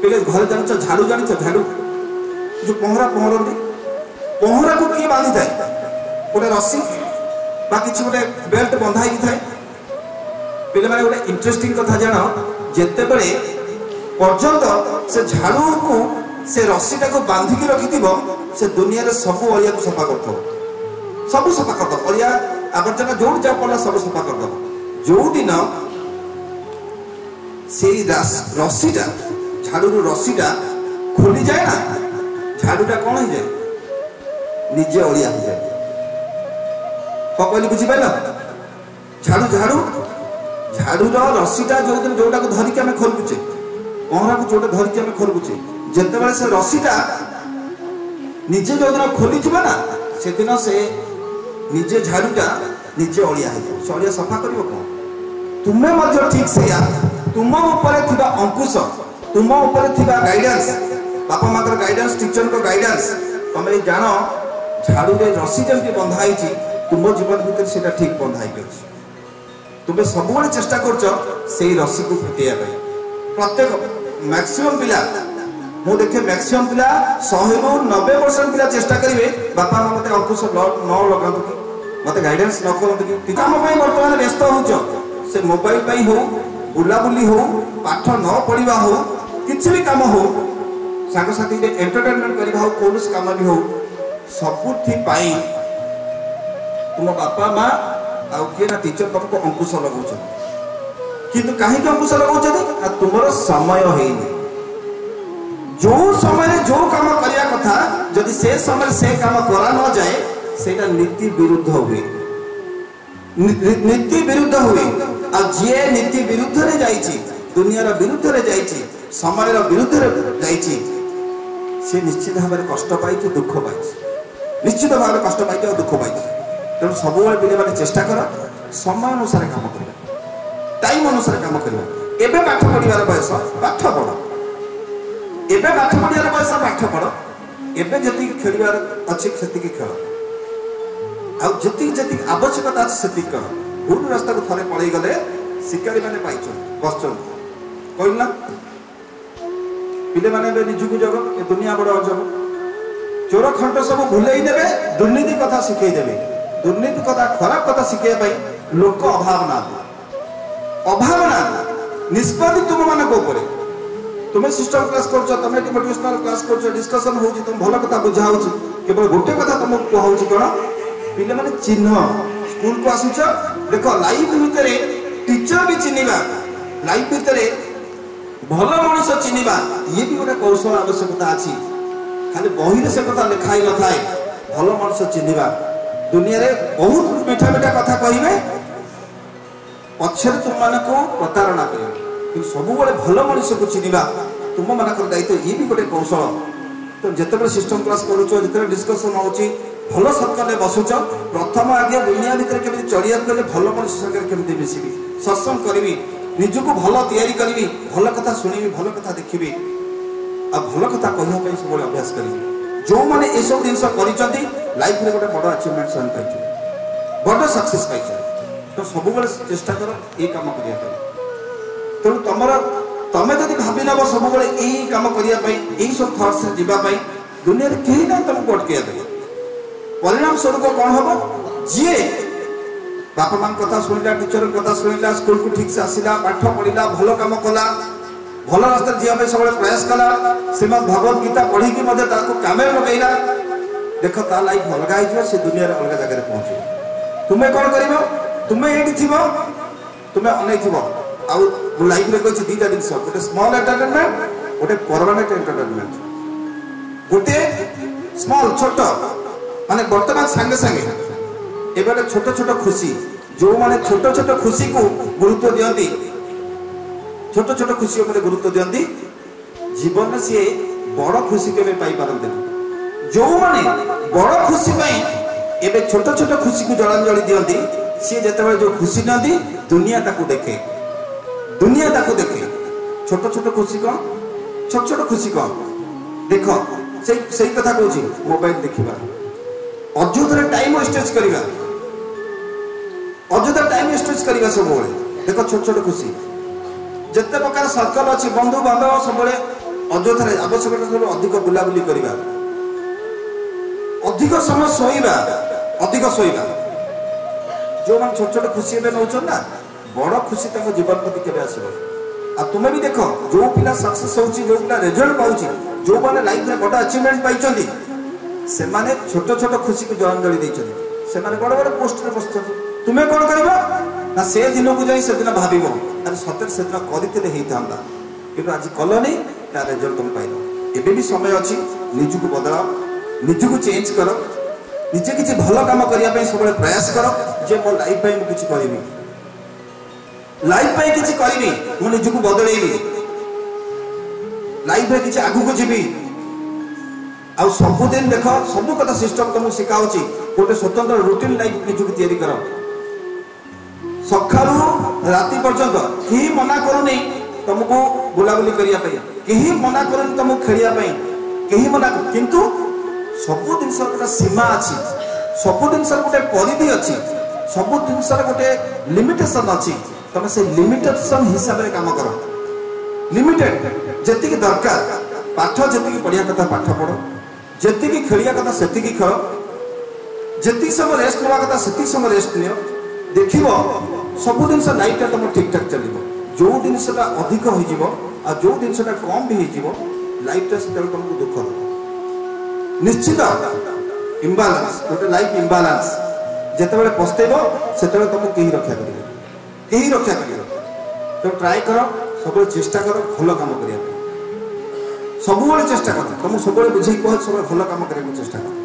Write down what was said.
पिले घर जान झाड़ू जान झाड़ू जो पहरा पहरती पहरा को किए बांधि थाए गोटे रस्सी बा किसी गोटे बेल्ट बंधाई थाए पे मैंने गोटे इंटरेस्टिंग कथा जान जिते बड़े पर्यंत से झाड़ू को से रस्सीटा को बांधिकी रखि से दुनिया रे सब अलिया को सफा कर सब सफा कर अलिया आवर्जना जो जा पड़ा सब सफा कर जो दिन से रस्सीटा झाड़ू रस्सीटा खोली जाए ना झाड़ूटा कौन हो जाए निजे अलिया हो जाए कहली बुझिपार झाड़ू झाड़ू झाड़ू रस्सीटा जो दिन जोटा को धरिकी आम खोलुचे पहरा को जोटा धरिकी आम खोलुचे जिते से रस्सीटा निजे जो दिन खोली ना से दिन से निजे झाड़ूटा निजे अलिया हो से अलिया सफा कर तुम्हें ठीक से तुम ऊपर अंकुश तुम ऊपर गाइडेंस बापा माँ गाइडेंस टीचर को गाइडेंस तुम जान झाड़ू रे रस्सी जमी बंधाई तुम जीवन भितर से ठीक बंधाई तुम्हें सब चेष्टा कर रस्सी को फेटेगा प्रत्येक मैक्सिमम पिला मु देखे मैक्सिमम पिला 100 ରୁ 90% पिला चेष्टा करेंगे बापा माँ मत अंकुश न लगातु कि मत गाइडेंस न करते कि कम बर्तमान व्यस्त हो से मोबाइल हो बुलाबुली हो पाठ न पढ़ा हो किसी भी कम हो सांगसाथी एंटरटेनमेंट करवा हो कौन कम भी हो सबुथि तुम बापा माँ आ किए ना टीचर तुमको अंकुश लगा किंतु कहीं अंकुश लगा तुम समय है जो समय जो कम करने कथा जदि से समय से काम करा न जाए सेटा नीति विरुद्ध हुए नीति विरुद्ध हुए आ जे नीति विरुद्ध रे जाइछि दुनिया विरुद्ध रे जाइछि समय विरुद्ध रे जाइछि से निश्चित भाव में कष्ट पाई दुख पाई निश्चित भाव में कष्ट पाई दुख पाई तेणु सब पिले मैंने चेष्टा कर समय अनुसार काम कर टाइम अनुसार काम कर एबे पाठ पढ़िबार बयस पाठ पढ़ एबे पाठ पढ़िबार बयस पाठ पढ़ एबे जति खेलिबार अछि सेति खेल आ जति जति आवश्यकता अछि सेति कर भूल रास्ता को थरे पड़े गले शिकारी माने पाइछ बसचन कहल ना पिले माने बे निजुक जग ए दुनिया बड़ अजब चोर खंड सब भूलेई देबे दुर्नीति कथा सिखै देबे दुर्नीति कथा खराब कथा शिखे लोक अभाव ना निष्पत्ति तुम मान तुम्हें सिस्टम क्लास कर मोटिवेशनल क्लास कर डिस्कशन हो तुम भल कथा बुझा केवल गोटे कथा तुमको कहूँ कौन पिले माने चिन्ह स्कूल को आसुच देख लाइफ भितर टीचर भी चिन्हवा लाइफ भितर भल मनुष्य चिन्हवा ये भी गोटे कौशल आवश्यकता अच्छी खाली बही से कथा लिखाई न थाए भल मनुष्य चिन्हवा दुनिया रे बहुत मीठा मीठा कथा कहे पक्षर तुम मानक प्रतारणा कर सब भल मनुष्य को चिन्हवा तुम मान दायित्व ये भी गोटे कौशल तो जिते सिस्टम क्लास कर डिस्कसन हो भल सर्कल बसुच प्रथम आगे दुनिया भितर केमी चढ़िया गले भल मनुष्य संगे केमी मिसबी सत्संग करी निजको भल तैयारी करी भल कथा शुणी भल कथा देखी आ भल कथा कहना सब अभ्यास करी जो मैंने ये सब जिन लाइफ में गोटे बड़ अचिवमेंट सन पाई बड़ सक्सेस पाई तो सब चेष्टा कर ये कम करने तेणु तुम तुम जब भाव नब सब यही कम करने यही सब थट्स जावाई दुनिया कहीं ना तुमको अटकैया देवे परिणाम स्वरूप कौन हम जी बापा माँ कथा शुणिला टीचर कथा शुणिला स्कूल को ठीक से आसला पाठ पढ़ा भल कम कला भल रास्ता जीवा सब प्रयास कला श्रीमद भगवत गीता पढ़ी कम लगेगा देख ता लाइफ अलग हो से दुनिया अलग जगह पहुंचे तुम्हें कौन कर तुम्हें ये थी तुम्हें अन आउ लाइफ में कही दीटा जिन गोटे स्मॉल एंटरटेनमेंट गोटे परमानेंट एंटरटेनमेंट गोटे स्मॉल छोट माने वर्तमान सांगे सांगे एबारे छोट छोट खुशी जो माने छोट छोट खुशी को गुरुत्व दियंती छोट छोट खुशी उपरे गुरुत्व दियंती जीवन में सी बड़ खुशी केबे पाई पारंते जो माने बड़ खुशी पाई एबे छोट छोट खुशी को जलांजलि दियंती सी जेतेबे जो खुशी नदी दुनिया ताको देखे छोट छोट खुशी कौन छोट छोट खुशी कौन देख सही कथा कहूँ मोबाइल देखा अଯୋଧ୍ୟାରେ टाइम वेस्टेज करवा अଯୋଧ୍ୟା टाइम वेस्टेज करवा सब देख छोट छोट खुशी जिते प्रकार सर्कल अच्छी बंधु बांधव सब ଅଯଥାରେ ଆବଶ୍ୟକତା ଠାରୁ ଅଧିକ ବୁଲାବୁଲି କରିବା, ଅଧିକ ସମୟ ଶୋଇବା, ଅଧିକ ଶୋଇବା। ଯେଉଁମାନେ ଛୋଟ ଛୋଟ ଖୁସି ଏବେ ନେଉଛନ୍ତି ନା, ବଡ଼ ଖୁସି ତାଙ୍କ ଜୀବନ ପ୍ରତି କେବେ ଆସିବ। ଆଉ ତୁମେ ବି ଦେଖ, ଯେଉଁ ପିଲା ସକ୍ସେସ୍ ହେଉଛି, ଯେଉଁ ପିଲା ରେଜଲ୍ଟ ପାଉଛି, ଯେଉଁମାନେ ଲାଇଫରେ ବଡ଼ ଆଚିଭମେଣ୍ଟ ପାଇଛନ୍ତି, ସେମାନେ ଛୋଟ ଛୋଟ ଖୁସିକୁ ଜଳାଞ୍ଜଳି ଦେଇଛନ୍ତି। ସେମାନେ ବଡ଼ ବଡ଼ ପୋଷ୍ଟରେ ବସିଛନ୍ତି। ତୁମେ କ'ଣ କରିବ ନା, ସେ ଦିନକୁ ଯାଇ ସେଦିନ ଭାବିବ, ଆରେ ସତରେ ସେଦିନ କରିଥିଲେ ହେଇଥାନ୍ତା, କିନ୍ତୁ ଆଜି କଲନି, ତା ରେଜଲ୍ଟ ତୁମେ ପାଇଲ। ଏବେ ବି ସମୟ ଅଛି, ନିଜକୁ ବଦଳାଅ, ନିଜକୁ ଚେଞ୍ଜ କର, ନିଜେ କିଛି ଭଲ କାମ କରିବା ପାଇଁ ସବୁବେଳେ ପ୍ରୟାସ କର ଯେ ମୋ ଲାଇଫ ପାଇଁ ମୁଁ କିଛି କରିବି, ଲାଇଫ ପାଇଁ କିଛି କରିବି, ମୁଁ ନିଜକୁ ବଦଳେଇବି, ଲାଇଫରେ କିଛି ଆଗକୁ ଯିବି। ଆଉ ସବୁଦିନ ଦେଖ, ସବୁ କଥା ସିଷ୍ଟମ ତମକୁ ଶିଖାଉଛି, ଗୋଟେ ସ୍ୱତନ୍ତ୍ର ରୁଟିନ ଲାଇଫ ନିଜକୁ ତିଆରି କର। ସକାଳୁ ରାତି ପର୍ଯ୍ୟନ୍ତ କେହି ମନା କରୁନି ତମକୁ ବୁଲାବୁଲି କରିବା ପାଇଁ, କେହି ମନା କରୁନି ତମକୁ ଖେଳିବା ପାଇଁ, କେହି ମନା, କିନ୍ତୁ ସବୁ ଜିନିଷର ଗୋଟେ ସୀମା ଅଛି, ସବୁ ଜିନିଷର ଗୋଟେ ପରିଧି ଅଛି, ସବୁ ଜିନିଷର ଗୋଟେ ଲିମିଟେସନ ଅଛି। ତମେ ସେ ଲିମିଟେସନ ହିସାବରେ କାମ କର। লিমিটেড যেତିକି দরকার, পাঠ যেତିକି পড়িয়া কথা পাঠ পড়, যেতিକି খেলিয়া কথা সেতিକି খেল, যেতিକି সময় রেস্ট নেওয়া কথা সেতিକି সময় রেস্ট নিও। দেখিব সবু জিনিস লাইফটা তোমার ঠিকঠাক চলিব। যে জিনিসটা অধিক হয়ে যাব আর যে জিনিসটা কম भी হয়ে যাব, লাইফটা সেটা তোমাকে দুঃখ দেব। নিশ্চিত ইম্বালান্স, গোটে লাইফ ইম্বালান্স যেতবে পস্তেব সেতবে তোমাকে কেহি রক্ষা করবে, কেহি রক্ষা করবে। তো ট্রাই কর, सबुले चेष्टा कर भल काम करने, सब चेष्टा कर, तुमको सब बुझे कह सब भल काम करने चेष्टा कर।